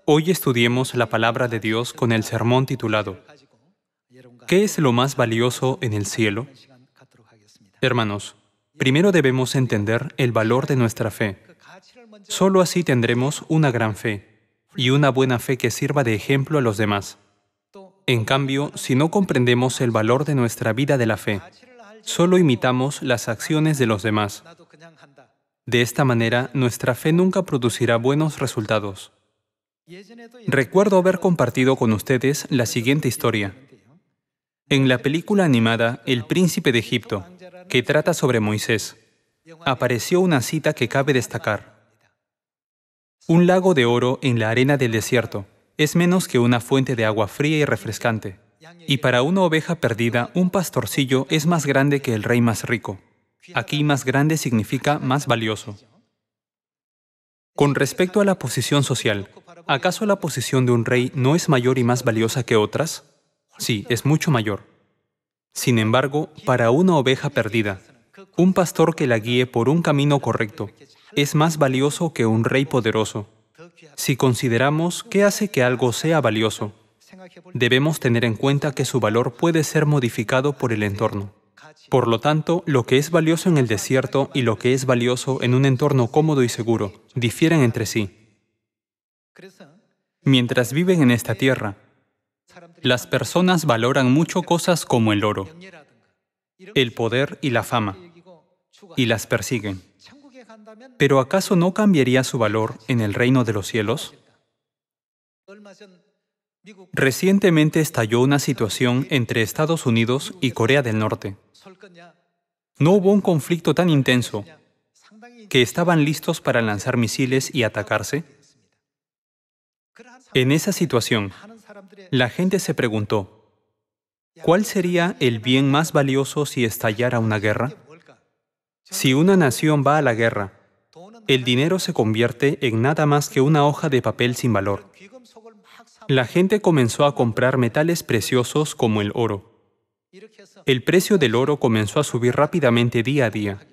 Hoy estudiemos la palabra de Dios con el sermón titulado ¿Qué es lo más valioso en el cielo? Hermanos, primero debemos entender el valor de nuestra fe. Solo así tendremos una gran fe y una buena fe que sirva de ejemplo a los demás. En cambio, si no comprendemos el valor de nuestra vida de la fe, solo imitamos las acciones de los demás. De esta manera, nuestra fe nunca producirá buenos resultados. Recuerdo haber compartido con ustedes la siguiente historia. En la película animada El Príncipe de Egipto, que trata sobre Moisés, apareció una cita que cabe destacar. Un lago de oro en la arena del desierto es menos que una fuente de agua fría y refrescante. Y para una oveja perdida, un pastorcillo es más grande que el rey más rico. Aquí más grande significa más valioso. Con respecto a la posición social, ¿acaso la posición de un rey no es mayor y más valiosa que otras? Sí, es mucho mayor. Sin embargo, para una oveja perdida, un pastor que la guíe por un camino correcto es más valioso que un rey poderoso. Si consideramos qué hace que algo sea valioso, debemos tener en cuenta que su valor puede ser modificado por el entorno. Por lo tanto, lo que es valioso en el desierto y lo que es valioso en un entorno cómodo y seguro difieren entre sí. Mientras viven en esta tierra, las personas valoran mucho cosas como el oro, el poder y la fama, y las persiguen. ¿Pero acaso no cambiaría su valor en el reino de los cielos? Recientemente estalló una situación entre Estados Unidos y Corea del Norte. No hubo un conflicto tan intenso que estaban listos para lanzar misiles y atacarse. En esa situación, la gente se preguntó, ¿cuál sería el bien más valioso si estallara una guerra? Si una nación va a la guerra, el dinero se convierte en nada más que una hoja de papel sin valor. La gente comenzó a comprar metales preciosos como el oro. El precio del oro comenzó a subir rápidamente día a día.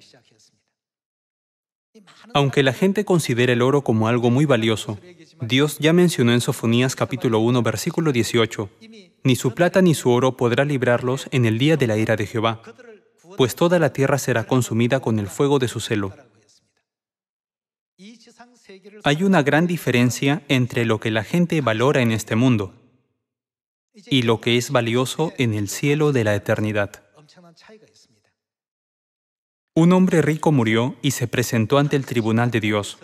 Aunque la gente considera el oro como algo muy valioso, Dios ya mencionó en Sofonías capítulo 1, versículo 18, «Ni su plata ni su oro podrá librarlos en el día de la ira de Jehová, pues toda la tierra será consumida con el fuego de su celo». Hay una gran diferencia entre lo que la gente valora en este mundo y lo que es valioso en el cielo de la eternidad. Un hombre rico murió y se presentó ante el tribunal de Dios.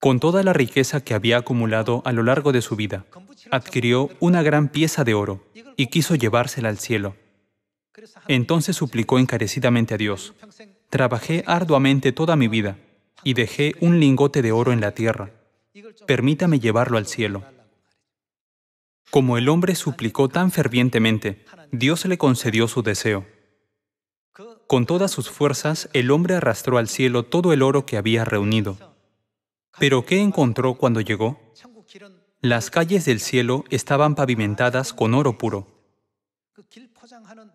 Con toda la riqueza que había acumulado a lo largo de su vida, adquirió una gran pieza de oro y quiso llevársela al cielo. Entonces suplicó encarecidamente a Dios: «Trabajé arduamente toda mi vida y dejé un lingote de oro en la tierra. Permítame llevarlo al cielo». Como el hombre suplicó tan fervientemente, Dios le concedió su deseo. Con todas sus fuerzas, el hombre arrastró al cielo todo el oro que había reunido. ¿Pero qué encontró cuando llegó? Las calles del cielo estaban pavimentadas con oro puro.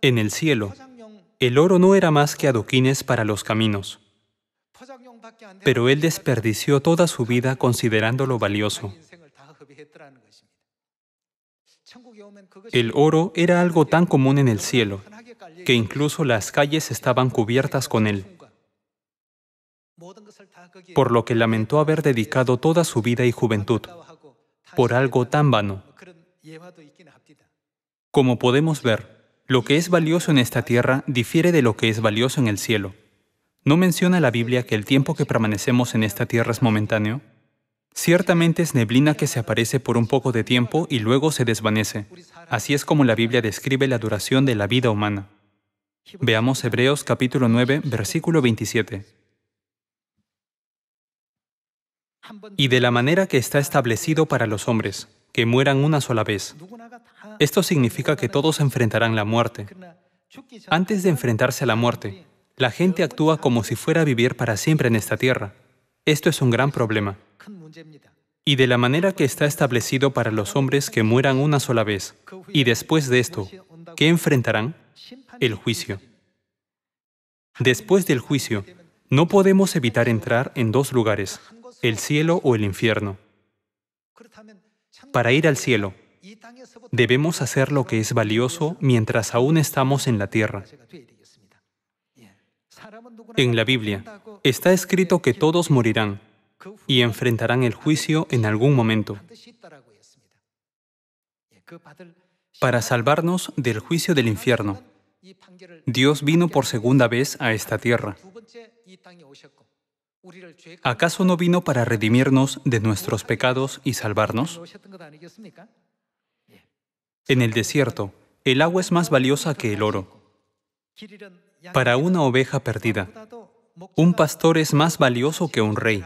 En el cielo, el oro no era más que adoquines para los caminos. Pero él desperdició toda su vida considerándolo valioso. El oro era algo tan común en el cielo, que incluso las calles estaban cubiertas con él. Por lo que lamentó haber dedicado toda su vida y juventud por algo tan vano. Como podemos ver, lo que es valioso en esta tierra difiere de lo que es valioso en el cielo. ¿No menciona la Biblia que el tiempo que permanecemos en esta tierra es momentáneo? Ciertamente es neblina que se aparece por un poco de tiempo y luego se desvanece. Así es como la Biblia describe la duración de la vida humana. Veamos Hebreos capítulo 9, versículo 27. Y de la manera que está establecido para los hombres, que mueran una sola vez. Esto significa que todos enfrentarán la muerte. Antes de enfrentarse a la muerte, la gente actúa como si fuera a vivir para siempre en esta tierra. Esto es un gran problema. Y de la manera que está establecido para los hombres que mueran una sola vez, y después de esto, ¿qué enfrentarán? El juicio. Después del juicio, no podemos evitar entrar en dos lugares, el cielo o el infierno. Para ir al cielo, debemos hacer lo que es valioso mientras aún estamos en la tierra. En la Biblia está escrito que todos morirán y enfrentarán el juicio en algún momento. Para salvarnos del juicio del infierno, Dios vino por segunda vez a esta tierra. ¿Acaso no vino para redimirnos de nuestros pecados y salvarnos? En el desierto, el agua es más valiosa que el oro. Para una oveja perdida, un pastor es más valioso que un rey.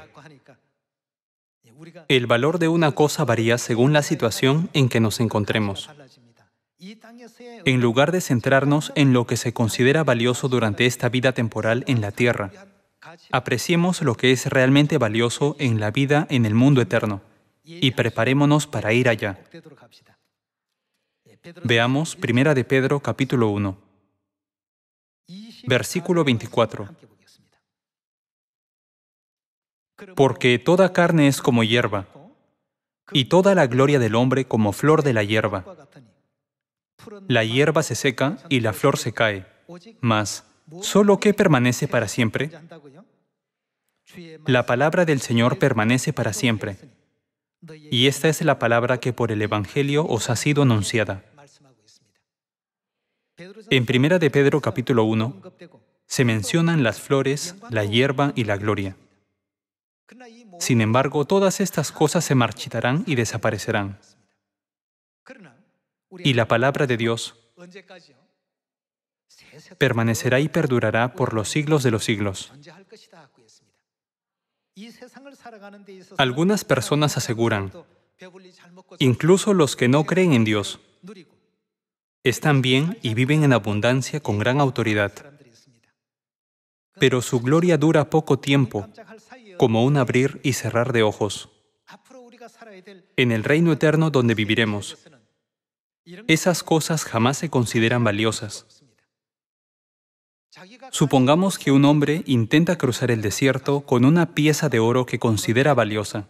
El valor de una cosa varía según la situación en que nos encontremos. En lugar de centrarnos en lo que se considera valioso durante esta vida temporal en la tierra, apreciemos lo que es realmente valioso en la vida en el mundo eterno y preparémonos para ir allá. Veamos 1 de Pedro capítulo 1, versículo 24. Porque toda carne es como hierba, y toda la gloria del hombre como flor de la hierba. La hierba se seca y la flor se cae, mas ¿solo qué permanece para siempre? La palabra del Señor permanece para siempre, y esta es la palabra que por el Evangelio os ha sido anunciada. En 1 de Pedro capítulo 1 se mencionan las flores, la hierba y la gloria. Sin embargo, todas estas cosas se marchitarán y desaparecerán. Y la palabra de Dios permanecerá y perdurará por los siglos de los siglos. Algunas personas aseguran, incluso los que no creen en Dios, están bien y viven en abundancia con gran autoridad. Pero su gloria dura poco tiempo, como un abrir y cerrar de ojos. En el reino eterno donde viviremos, esas cosas jamás se consideran valiosas. Supongamos que un hombre intenta cruzar el desierto con una pieza de oro que considera valiosa.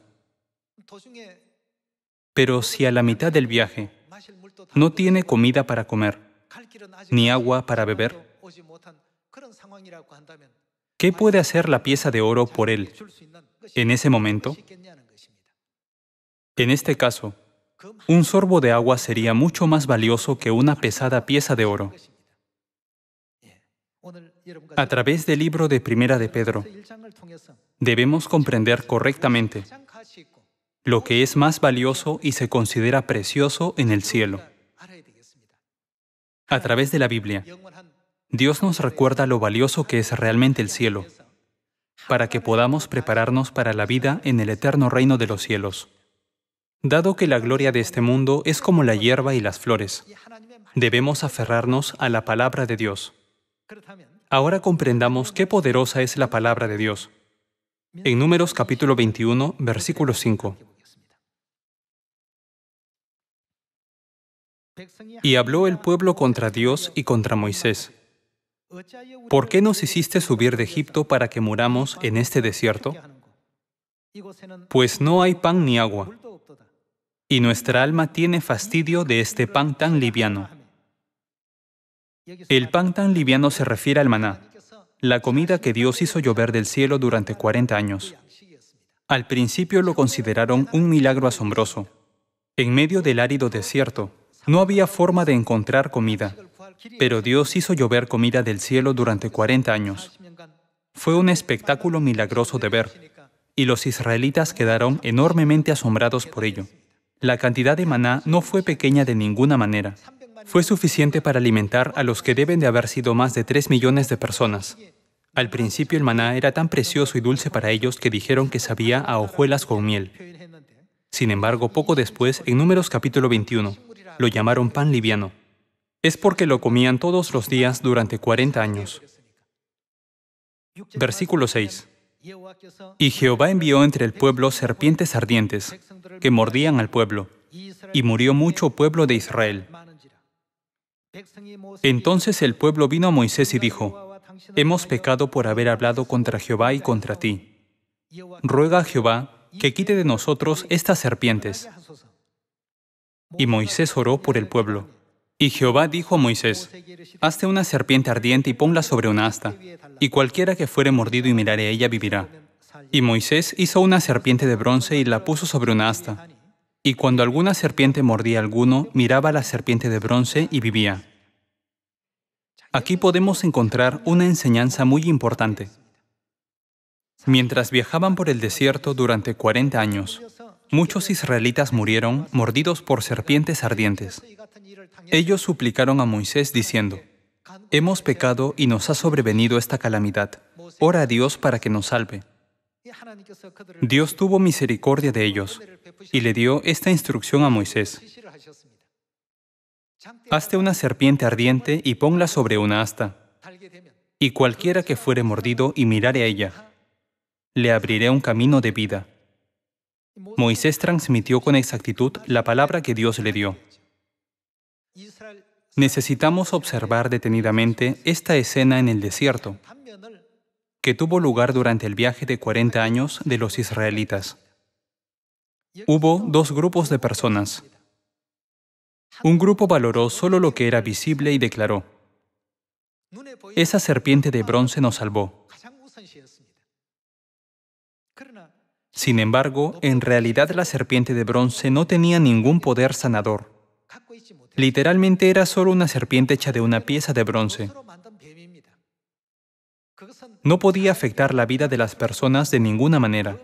Pero si a la mitad del viaje no tiene comida para comer, ni agua para beber, ¿qué puede hacer la pieza de oro por él en ese momento? En este caso, un sorbo de agua sería mucho más valioso que una pesada pieza de oro. A través del libro de 1 de Pedro, debemos comprender correctamente lo que es más valioso y se considera precioso en el cielo. A través de la Biblia, Dios nos recuerda lo valioso que es realmente el cielo, para que podamos prepararnos para la vida en el eterno reino de los cielos. Dado que la gloria de este mundo es como la hierba y las flores, debemos aferrarnos a la palabra de Dios. Ahora comprendamos qué poderosa es la palabra de Dios. En Números capítulo 21, versículo 5. Y habló el pueblo contra Dios y contra Moisés. ¿Por qué nos hiciste subir de Egipto para que muramos en este desierto? Pues no hay pan ni agua, y nuestra alma tiene fastidio de este pan tan liviano. El pan tan liviano se refiere al maná, la comida que Dios hizo llover del cielo durante 40 años. Al principio lo consideraron un milagro asombroso. En medio del árido desierto, no había forma de encontrar comida, pero Dios hizo llover comida del cielo durante 40 años. Fue un espectáculo milagroso de ver, y los israelitas quedaron enormemente asombrados por ello. La cantidad de maná no fue pequeña de ninguna manera. Fue suficiente para alimentar a los que deben de haber sido más de 3 millones de personas. Al principio el maná era tan precioso y dulce para ellos que dijeron que sabía a hojuelas con miel. Sin embargo, poco después, en Números capítulo 21, lo llamaron pan liviano. Es porque lo comían todos los días durante 40 años. Versículo 6. Y Jehová envió entre el pueblo serpientes ardientes, que mordían al pueblo, y murió mucho pueblo de Israel. Entonces el pueblo vino a Moisés y dijo, hemos pecado por haber hablado contra Jehová y contra ti. Ruega a Jehová que quite de nosotros estas serpientes. Y Moisés oró por el pueblo. Y Jehová dijo a Moisés, hazte una serpiente ardiente y ponla sobre una asta, y cualquiera que fuere mordido y mirare a ella vivirá. Y Moisés hizo una serpiente de bronce y la puso sobre una asta. Y cuando alguna serpiente mordía a alguno, miraba a la serpiente de bronce y vivía. Aquí podemos encontrar una enseñanza muy importante. Mientras viajaban por el desierto durante 40 años, muchos israelitas murieron mordidos por serpientes ardientes. Ellos suplicaron a Moisés diciendo, hemos pecado y nos ha sobrevenido esta calamidad. Ora a Dios para que nos salve. Dios tuvo misericordia de ellos y le dio esta instrucción a Moisés. Hazte una serpiente ardiente y ponla sobre una asta, y cualquiera que fuere mordido y mirare a ella, le abriré un camino de vida. Moisés transmitió con exactitud la palabra que Dios le dio. Necesitamos observar detenidamente esta escena en el desierto, que tuvo lugar durante el viaje de 40 años de los israelitas. Hubo dos grupos de personas. Un grupo valoró solo lo que era visible y declaró, esa serpiente de bronce nos salvó. Sin embargo, en realidad la serpiente de bronce no tenía ningún poder sanador. Literalmente era solo una serpiente hecha de una pieza de bronce. No podía afectar la vida de las personas de ninguna manera.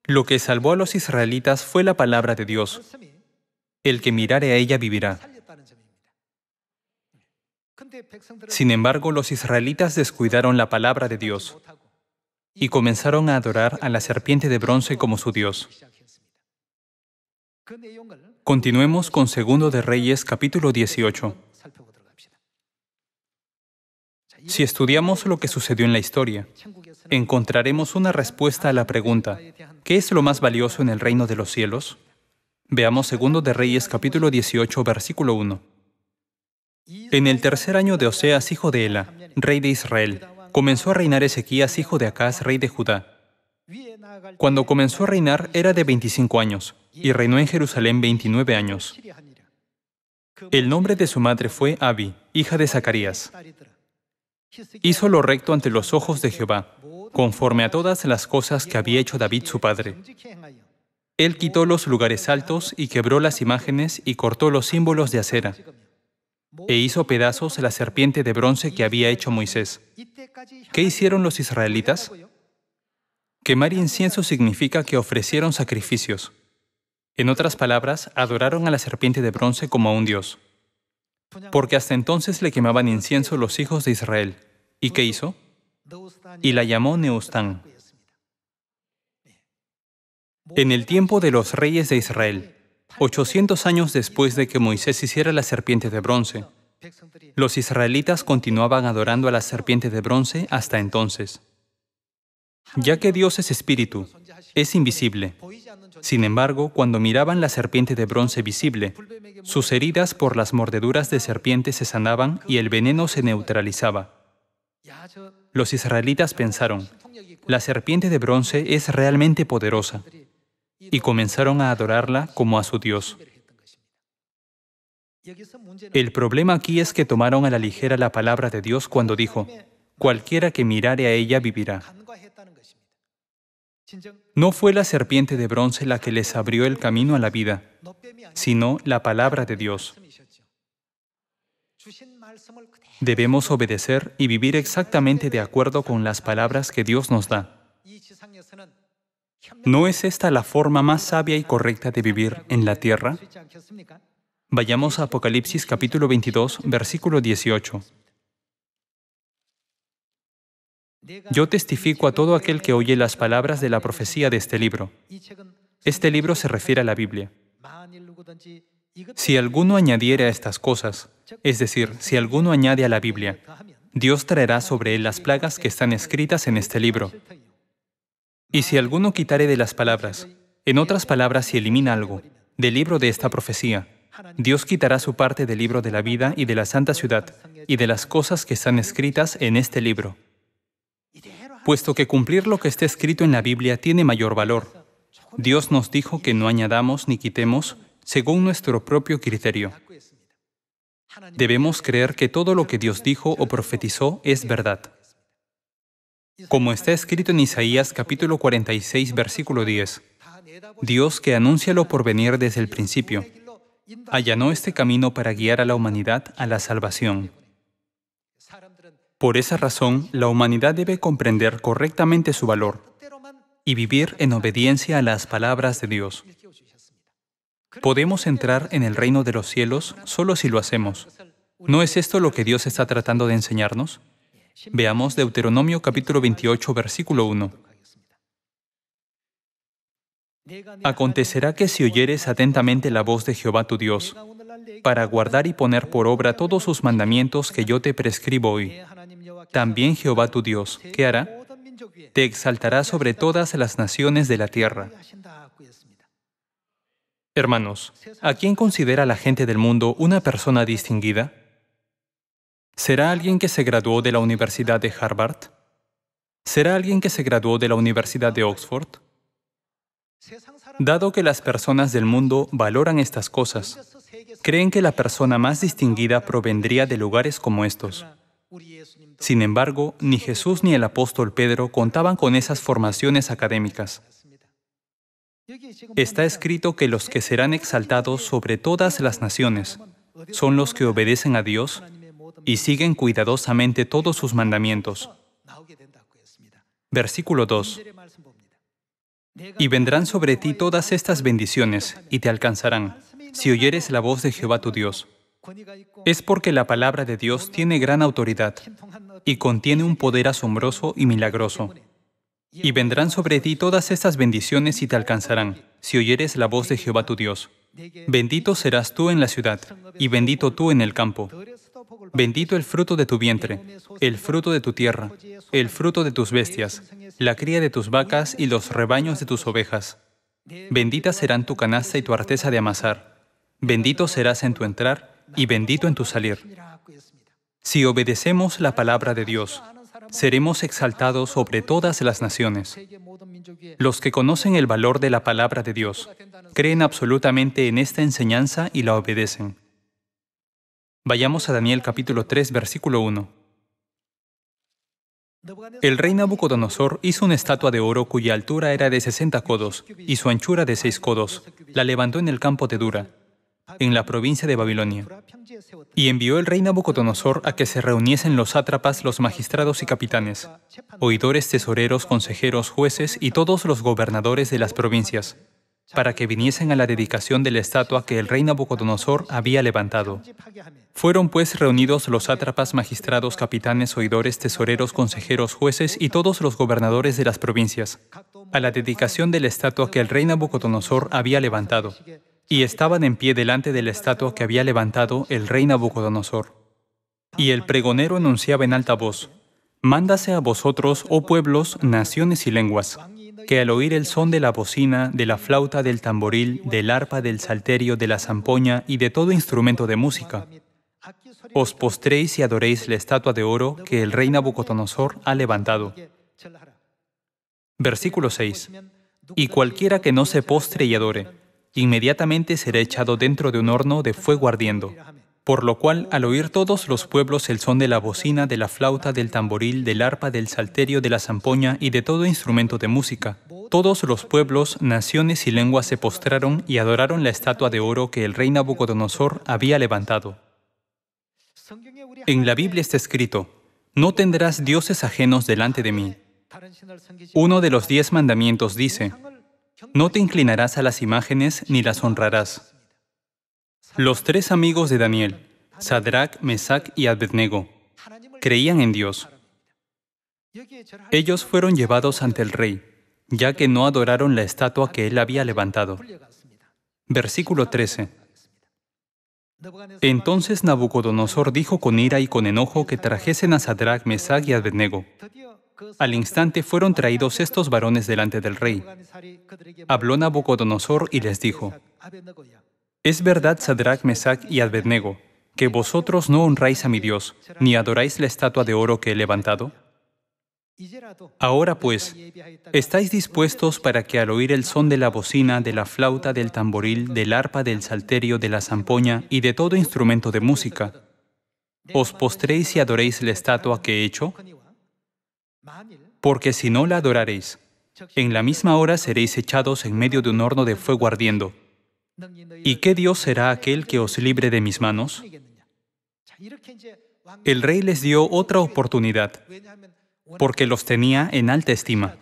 Lo que salvó a los israelitas fue la palabra de Dios. El que mirare a ella vivirá. Sin embargo, los israelitas descuidaron la palabra de Dios y comenzaron a adorar a la serpiente de bronce como su Dios. Continuemos con 2 de Reyes, capítulo 18. Si estudiamos lo que sucedió en la historia, encontraremos una respuesta a la pregunta, ¿qué es lo más valioso en el reino de los cielos? Veamos 2 de Reyes, capítulo 18, versículo 1. En el tercer año de Oseas, hijo de Ela, rey de Israel, comenzó a reinar Ezequías, hijo de Acaz, rey de Judá. Cuando comenzó a reinar era de 25 años, y reinó en Jerusalén 29 años. El nombre de su madre fue Abi, hija de Zacarías. Hizo lo recto ante los ojos de Jehová, conforme a todas las cosas que había hecho David su padre. Él quitó los lugares altos y quebró las imágenes y cortó los símbolos de acera, e hizo pedazos la serpiente de bronce que había hecho Moisés. ¿Qué hicieron los israelitas? Quemar incienso significa que ofrecieron sacrificios. En otras palabras, adoraron a la serpiente de bronce como a un dios. Porque hasta entonces le quemaban incienso los hijos de Israel. ¿Y qué hizo? Y la llamó Neustán. En el tiempo de los reyes de Israel, 800 años después de que Moisés hiciera la serpiente de bronce, los israelitas continuaban adorando a la serpiente de bronce hasta entonces. Ya que Dios es espíritu, es invisible. Sin embargo, cuando miraban la serpiente de bronce visible, sus heridas por las mordeduras de serpiente se sanaban y el veneno se neutralizaba. Los israelitas pensaron, la serpiente de bronce es realmente poderosa, y comenzaron a adorarla como a su Dios. El problema aquí es que tomaron a la ligera la palabra de Dios cuando dijo, cualquiera que mirare a ella vivirá. No fue la serpiente de bronce la que les abrió el camino a la vida, sino la palabra de Dios. Debemos obedecer y vivir exactamente de acuerdo con las palabras que Dios nos da. ¿No es esta la forma más sabia y correcta de vivir en la tierra? Vayamos a Apocalipsis capítulo 22, versículo 18. Yo testifico a todo aquel que oye las palabras de la profecía de este libro. Este libro se refiere a la Biblia. Si alguno añadiere a estas cosas, es decir, si alguno añade a la Biblia, Dios traerá sobre él las plagas que están escritas en este libro. Y si alguno quitare de las palabras, en otras palabras, si elimina algo, del libro de esta profecía, Dios quitará su parte del libro de la vida y de la santa ciudad, y de las cosas que están escritas en este libro. puesto que cumplir lo que está escrito en la Biblia tiene mayor valor. Dios nos dijo que no añadamos ni quitemos según nuestro propio criterio. Debemos creer que todo lo que Dios dijo o profetizó es verdad. Como está escrito en Isaías capítulo 46, versículo 10, Dios, que anuncia lo por venir desde el principio, allanó este camino para guiar a la humanidad a la salvación. Por esa razón, la humanidad debe comprender correctamente su valor y vivir en obediencia a las palabras de Dios. Podemos entrar en el reino de los cielos solo si lo hacemos. ¿No es esto lo que Dios está tratando de enseñarnos? Veamos Deuteronomio capítulo 28, versículo 1. Acontecerá que si oyeres atentamente la voz de Jehová tu Dios, para guardar y poner por obra todos sus mandamientos que yo te prescribo hoy, también Jehová tu Dios, ¿qué hará? Te exaltará sobre todas las naciones de la tierra. Hermanos, ¿a quién considera la gente del mundo una persona distinguida? ¿Será alguien que se graduó de la Universidad de Harvard? ¿Será alguien que se graduó de la Universidad de Oxford? Dado que las personas del mundo valoran estas cosas, creen que la persona más distinguida provendría de lugares como estos. Sin embargo, ni Jesús ni el apóstol Pedro contaban con esas formaciones académicas. Está escrito que los que serán exaltados sobre todas las naciones son los que obedecen a Dios y siguen cuidadosamente todos sus mandamientos. Versículo 2. Y vendrán sobre ti todas estas bendiciones, y te alcanzarán, si oyeres la voz de Jehová tu Dios. Es porque la palabra de Dios tiene gran autoridad, y contiene un poder asombroso y milagroso. Y vendrán sobre ti todas estas bendiciones y te alcanzarán, si oyeres la voz de Jehová tu Dios. Bendito serás tú en la ciudad, y bendito tú en el campo. Bendito el fruto de tu vientre, el fruto de tu tierra, el fruto de tus bestias, la cría de tus vacas y los rebaños de tus ovejas. Benditas serán tu canasta y tu arteza de amasar. Bendito serás en tu entrar y bendito en tu salir. Si obedecemos la palabra de Dios, seremos exaltados sobre todas las naciones. Los que conocen el valor de la palabra de Dios creen absolutamente en esta enseñanza y la obedecen. Vayamos a Daniel capítulo 3, versículo 1. El rey Nabucodonosor hizo una estatua de oro cuya altura era de 60 codos y su anchura de 6 codos. La levantó en el campo de Dura, en la provincia de Babilonia. Y envió el rey Nabucodonosor a que se reuniesen los sátrapas, los magistrados y capitanes, oidores, tesoreros, consejeros, jueces y todos los gobernadores de las provincias, para que viniesen a la dedicación de la estatua que el rey Nabucodonosor había levantado. Fueron pues reunidos los sátrapas, magistrados, capitanes, oidores, tesoreros, consejeros, jueces y todos los gobernadores de las provincias, a la dedicación de la estatua que el rey Nabucodonosor había levantado, y estaban en pie delante de la estatua que había levantado el rey Nabucodonosor. Y el pregonero anunciaba en alta voz: «Mándase a vosotros, oh pueblos, naciones y lenguas, que al oír el son de la bocina, de la flauta, del tamboril, del arpa, del salterio, de la zampoña y de todo instrumento de música, os postréis y adoréis la estatua de oro que el rey Nabucodonosor ha levantado». Versículo 6. Y cualquiera que no se postre y adore, inmediatamente será echado dentro de un horno de fuego ardiendo. Por lo cual, al oír todos los pueblos el son de la bocina, de la flauta, del tamboril, del arpa, del salterio, de la zampoña y de todo instrumento de música, todos los pueblos, naciones y lenguas se postraron y adoraron la estatua de oro que el rey Nabucodonosor había levantado. En la Biblia está escrito: «No tendrás dioses ajenos delante de mí». Uno de los 10 mandamientos dice: «No te inclinarás a las imágenes ni las honrarás». Los 3 amigos de Daniel, Sadrac, Mesac y Abednego, creían en Dios. Ellos fueron llevados ante el rey, ya que no adoraron la estatua que él había levantado. Versículo 13. Entonces Nabucodonosor dijo con ira y con enojo que trajesen a Sadrac, Mesac y Abednego. Al instante fueron traídos estos varones delante del rey. Habló Nabucodonosor y les dijo: «Es verdad, Sadrac, Mesac y Abednego, que vosotros no honráis a mi Dios, ni adoráis la estatua de oro que he levantado. Ahora pues, ¿estáis dispuestos para que al oír el son de la bocina, de la flauta, del tamboril, del arpa, del salterio, de la zampoña y de todo instrumento de música, os postréis y adoréis la estatua que he hecho? Porque si no la adoraréis, en la misma hora seréis echados en medio de un horno de fuego ardiendo. ¿Y qué Dios será aquel que os libre de mis manos? El rey les dio otra oportunidad, porque los tenía en alta estima.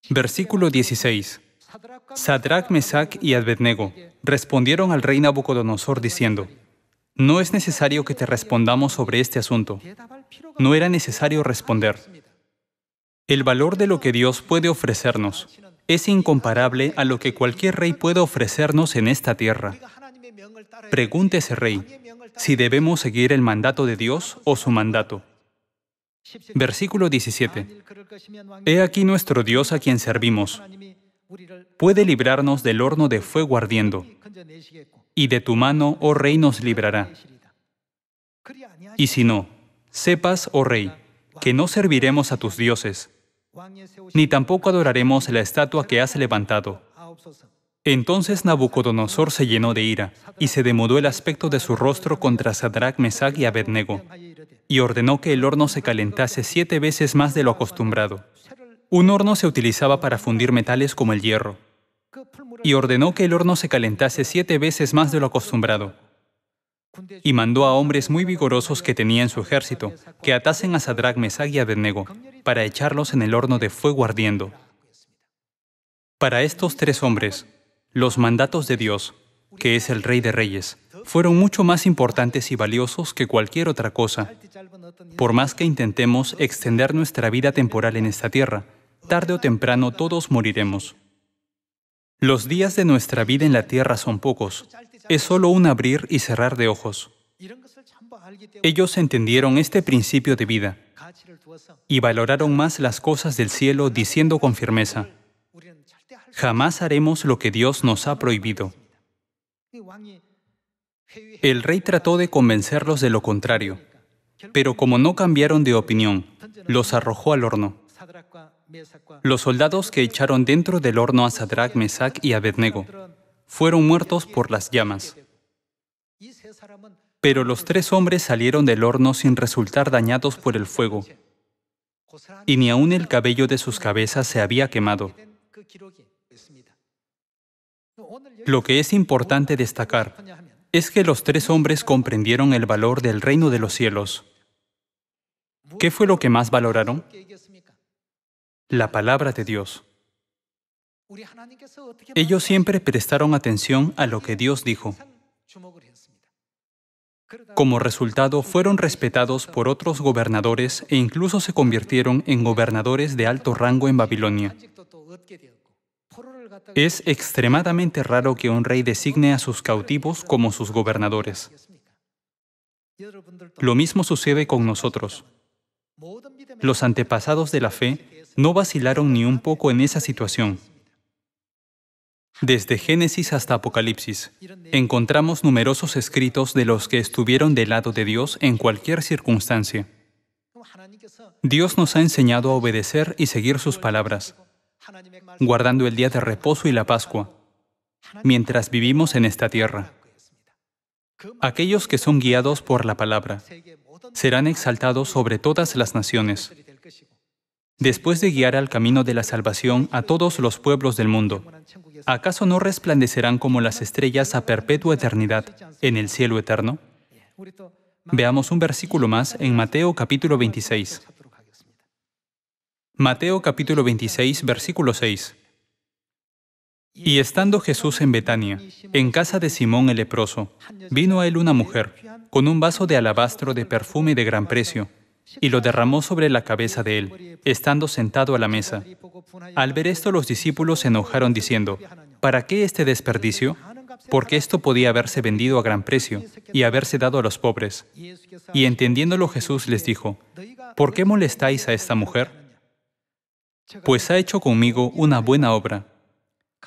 Versículo 16. Sadrac, Mesac y Abednego respondieron al rey Nabucodonosor diciendo: No es necesario que te respondamos sobre este asunto. No era necesario responder. El valor de lo que Dios puede ofrecernos es incomparable a lo que cualquier rey puede ofrecernos en esta tierra. Pregúntese, rey, si debemos seguir el mandato de Dios o su mandato. Versículo 17. He aquí nuestro Dios a quien servimos. Puede librarnos del horno de fuego ardiendo, y de tu mano, oh rey, nos librará. Y si no, sepas, oh rey, que no serviremos a tus dioses, ni tampoco adoraremos la estatua que has levantado. Entonces Nabucodonosor se llenó de ira, y se demudó el aspecto de su rostro contra Sadrac, Mesac y Abednego, y ordenó que el horno se calentase 7 veces más de lo acostumbrado. Un horno se utilizaba para fundir metales como el hierro, y ordenó que el horno se calentase 7 veces más de lo acostumbrado. Y mandó a hombres muy vigorosos que tenía en su ejército, que atasen a Sadrac, Mesac y Abednego, para echarlos en el horno de fuego ardiendo. Para estos 3 hombres, los mandatos de Dios, que es el Rey de Reyes, fueron mucho más importantes y valiosos que cualquier otra cosa. Por más que intentemos extender nuestra vida temporal en esta tierra, tarde o temprano todos moriremos. Los días de nuestra vida en la tierra son pocos. Es solo un abrir y cerrar de ojos. Ellos entendieron este principio de vida y valoraron más las cosas del cielo diciendo con firmeza: jamás haremos lo que Dios nos ha prohibido. El rey trató de convencerlos de lo contrario, pero como no cambiaron de opinión, los arrojó al horno. Los soldados que echaron dentro del horno a Sadrac, Mesac y Abednego fueron muertos por las llamas. Pero los 3 hombres salieron del horno sin resultar dañados por el fuego, y ni aun el cabello de sus cabezas se había quemado. Lo que es importante destacar es que los 3 hombres comprendieron el valor del reino de los cielos. ¿Qué fue lo que más valoraron? La palabra de Dios. Ellos siempre prestaron atención a lo que Dios dijo. Como resultado, fueron respetados por otros gobernadores e incluso se convirtieron en gobernadores de alto rango en Babilonia. Es extremadamente raro que un rey designe a sus cautivos como sus gobernadores. Lo mismo sucede con nosotros. Los antepasados de la fe no vacilaron ni un poco en esa situación. Desde Génesis hasta Apocalipsis, encontramos numerosos escritos de los que estuvieron del lado de Dios en cualquier circunstancia. Dios nos ha enseñado a obedecer y seguir sus palabras, guardando el día de reposo y la Pascua, mientras vivimos en esta tierra. Aquellos que son guiados por la palabra serán exaltados sobre todas las naciones. Después de guiar al camino de la salvación a todos los pueblos del mundo, ¿acaso no resplandecerán como las estrellas a perpetua eternidad en el cielo eterno? Veamos un versículo más en Mateo capítulo 26. Mateo capítulo 26, versículo 6. Y estando Jesús en Betania, en casa de Simón el leproso, vino a él una mujer, con un vaso de alabastro de perfume de gran precio, y lo derramó sobre la cabeza de él, estando sentado a la mesa. Al ver esto, los discípulos se enojaron diciendo: ¿para qué este desperdicio? Porque esto podía haberse vendido a gran precio y haberse dado a los pobres. Y entendiéndolo, Jesús les dijo: ¿por qué molestáis a esta mujer? Pues ha hecho conmigo una buena obra.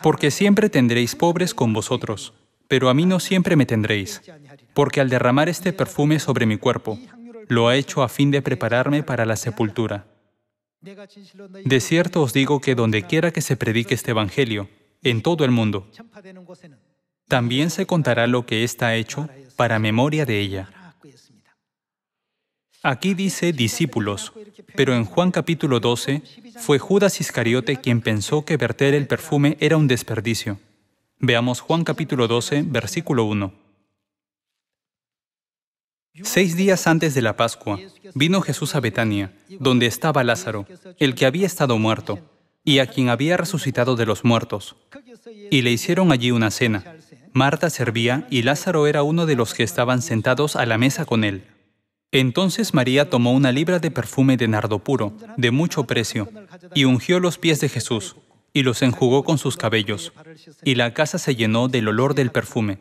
Porque siempre tendréis pobres con vosotros, pero a mí no siempre me tendréis, porque al derramar este perfume sobre mi cuerpo, lo ha hecho a fin de prepararme para la sepultura. De cierto os digo que dondequiera que se predique este Evangelio, en todo el mundo, también se contará lo que está hecho para memoria de ella. Aquí dice discípulos, pero en Juan capítulo 12 fue Judas Iscariote quien pensó que verter el perfume era un desperdicio. Veamos Juan capítulo 12, versículo 1. 6 días antes de la Pascua, vino Jesús a Betania, donde estaba Lázaro, el que había estado muerto, y a quien había resucitado de los muertos. Y le hicieron allí una cena. Marta servía y Lázaro era uno de los que estaban sentados a la mesa con él. Entonces María tomó una libra de perfume de nardo puro, de mucho precio, y ungió los pies de Jesús, y los enjugó con sus cabellos, y la casa se llenó del olor del perfume.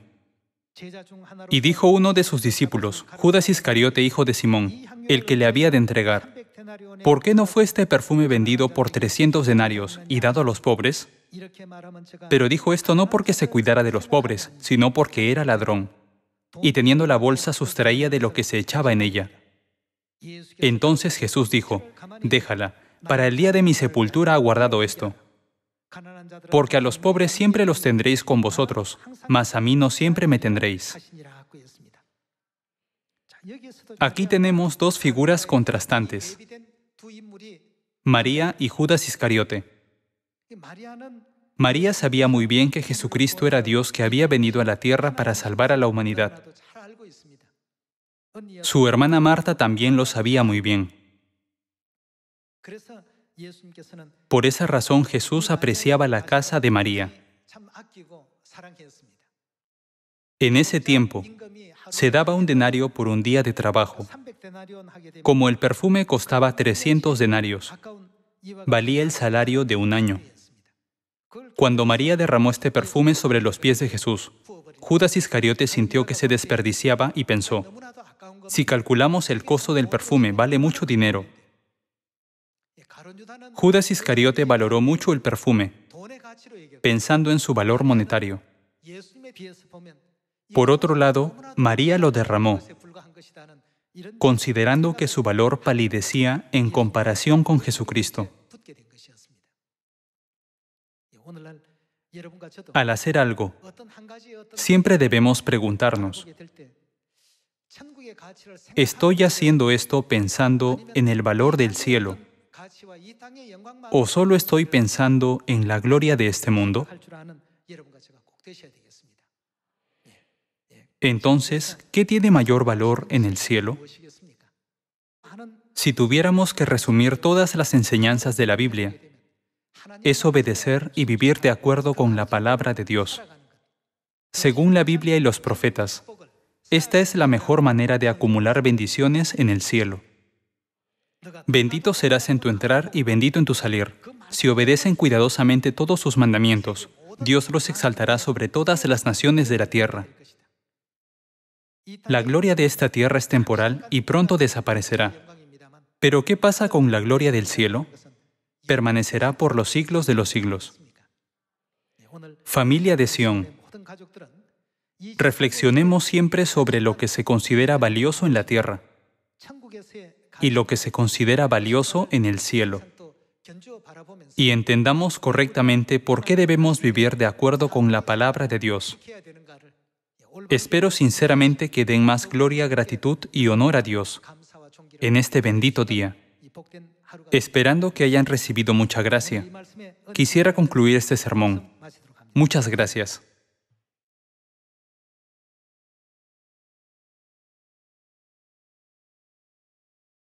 Y dijo uno de sus discípulos, Judas Iscariote, hijo de Simón, el que le había de entregar, ¿por qué no fue este perfume vendido por 300 denarios y dado a los pobres? Pero dijo esto no porque se cuidara de los pobres, sino porque era ladrón, y teniendo la bolsa sustraía de lo que se echaba en ella. Entonces Jesús dijo, déjala, para el día de mi sepultura ha guardado esto. Porque a los pobres siempre los tendréis con vosotros, mas a mí no siempre me tendréis. Aquí tenemos dos figuras contrastantes, María y Judas Iscariote. María sabía muy bien que Jesucristo era Dios que había venido a la tierra para salvar a la humanidad. Su hermana Marta también lo sabía muy bien. Por esa razón Jesús apreciaba la casa de María. En ese tiempo, se daba un denario por un día de trabajo. Como el perfume costaba 300 denarios, valía el salario de un año. Cuando María derramó este perfume sobre los pies de Jesús, Judas Iscariote sintió que se desperdiciaba y pensó, si calculamos el costo del perfume, vale mucho dinero. Judas Iscariote valoró mucho el perfume, pensando en su valor monetario. Por otro lado, María lo derramó, considerando que su valor palidecía en comparación con Jesucristo. Al hacer algo, siempre debemos preguntarnos, ¿estoy haciendo esto pensando en el valor del cielo? ¿O solo estoy pensando en la gloria de este mundo? Entonces, ¿qué tiene mayor valor en el cielo? Si tuviéramos que resumir todas las enseñanzas de la Biblia, es obedecer y vivir de acuerdo con la palabra de Dios. Según la Biblia y los profetas, esta es la mejor manera de acumular bendiciones en el cielo. Bendito serás en tu entrar y bendito en tu salir. Si obedecen cuidadosamente todos sus mandamientos, Dios los exaltará sobre todas las naciones de la tierra. La gloria de esta tierra es temporal y pronto desaparecerá. Pero ¿qué pasa con la gloria del cielo? Permanecerá por los siglos de los siglos. Familia de Sión, reflexionemos siempre sobre lo que se considera valioso en la tierra y lo que se considera valioso en el cielo. Y entendamos correctamente por qué debemos vivir de acuerdo con la palabra de Dios. Espero sinceramente que den más gloria, gratitud y honor a Dios en este bendito día. Esperando que hayan recibido mucha gracia, quisiera concluir este sermón. Muchas gracias.